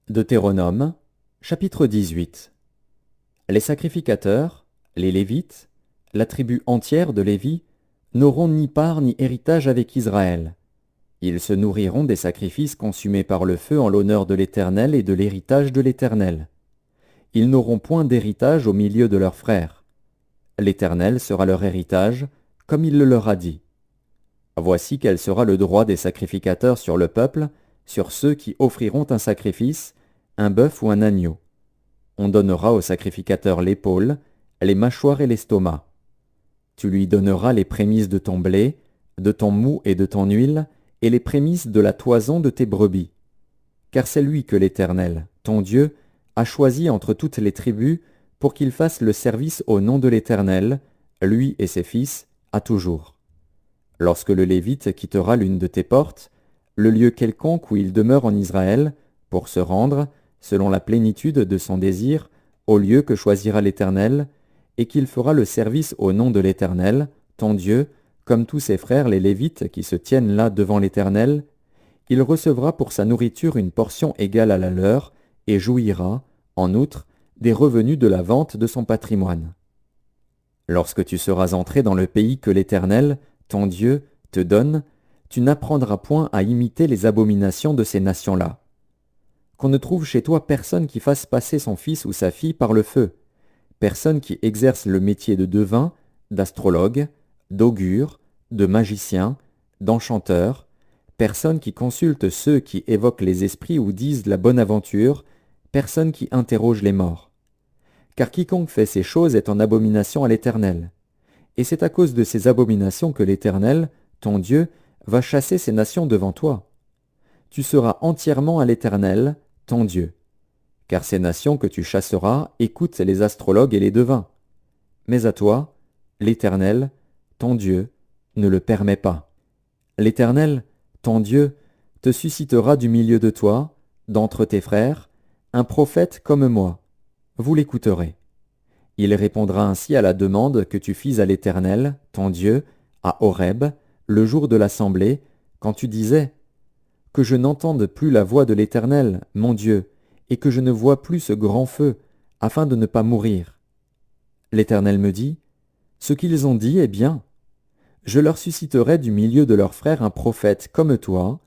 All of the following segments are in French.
Deutéronome, chapitre 18. Les sacrificateurs, les Lévites, la tribu entière de Lévi, n'auront ni part ni héritage avec Israël. Ils se nourriront des sacrifices consumés par le feu en l'honneur de l'Éternel et de l'héritage de l'Éternel. Ils n'auront point d'héritage au milieu de leurs frères. L'Éternel sera leur héritage, comme il le leur a dit. Voici quel sera le droit des sacrificateurs sur le peuple, sur ceux qui offriront un sacrifice, un bœuf ou un agneau. On donnera au sacrificateur l'épaule, les mâchoires et l'estomac. Tu lui donneras les prémices de ton blé, de ton moût et de ton huile, et les prémices de la toison de tes brebis. Car c'est lui que l'Éternel, ton Dieu, a choisi entre toutes les tribus pour qu'il fasse le service au nom de l'Éternel, lui et ses fils, à toujours. Lorsque le Lévite quittera l'une de tes portes, le lieu quelconque où il demeure en Israël, pour se rendre, selon la plénitude de son désir, au lieu que choisira l'Éternel, et qu'il fera le service au nom de l'Éternel, ton Dieu, comme tous ses frères les Lévites qui se tiennent là devant l'Éternel, il recevra pour sa nourriture une portion égale à la leur, et jouira, en outre, des revenus de la vente de son patrimoine. Lorsque tu seras entré dans le pays que l'Éternel, ton Dieu, te donne, tu n'apprendras point à imiter les abominations de ces nations-là. Qu'on ne trouve chez toi personne qui fasse passer son fils ou sa fille par le feu, personne qui exerce le métier de devin, d'astrologue, d'augure, de magicien, d'enchanteur, personne qui consulte ceux qui évoquent les esprits ou disent la bonne aventure, personne qui interroge les morts. Car quiconque fait ces choses est en abomination à l'Éternel. Et c'est à cause de ces abominations que l'Éternel, ton Dieu, va chasser ces nations devant toi. Tu seras entièrement à l'Éternel, ton Dieu. Car ces nations que tu chasseras écoutent les astrologues et les devins. Mais à toi, l'Éternel, ton Dieu, ne le permet pas. L'Éternel, ton Dieu, te suscitera du milieu de toi, d'entre tes frères, un prophète comme moi. Vous l'écouterez. Il répondra ainsi à la demande que tu fis à l'Éternel, ton Dieu, à Horeb, le jour de l'assemblée, quand tu disais « Que je n'entende plus la voix de l'Éternel, mon Dieu, et que je ne vois plus ce grand feu, afin de ne pas mourir. » L'Éternel me dit « Ce qu'ils ont dit est bien. Je leur susciterai du milieu de leurs frères un prophète comme toi,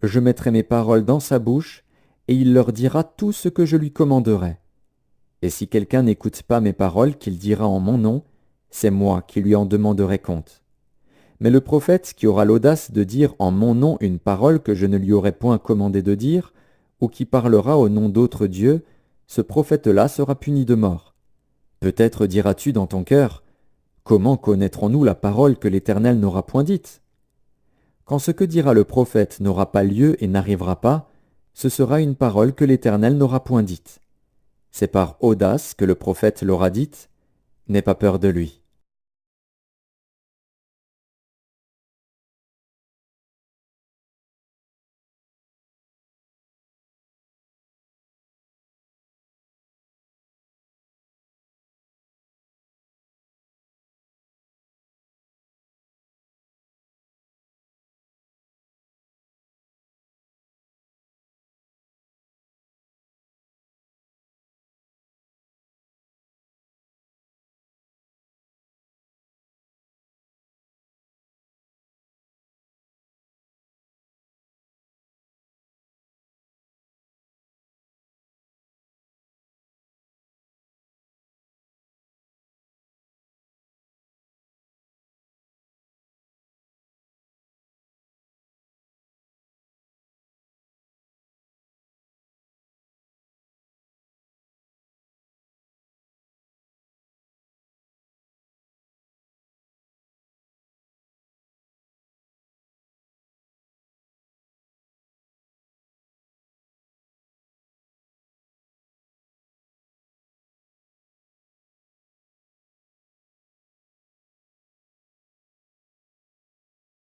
je mettrai mes paroles dans sa bouche, et il leur dira tout ce que je lui commanderai. Et si quelqu'un n'écoute pas mes paroles qu'il dira en mon nom, c'est moi qui lui en demanderai compte. Mais le prophète qui aura l'audace de dire en mon nom une parole que je ne lui aurai point commandé de dire, ou qui parlera au nom d'autres dieux, ce prophète-là sera puni de mort. Peut-être diras-tu dans ton cœur, « Comment connaîtrons-nous la parole que l'Éternel n'aura point dite ?» Quand ce que dira le prophète n'aura pas lieu et n'arrivera pas, ce sera une parole que l'Éternel n'aura point dite. C'est par audace que le prophète l'aura dite, n'aie pas peur de lui.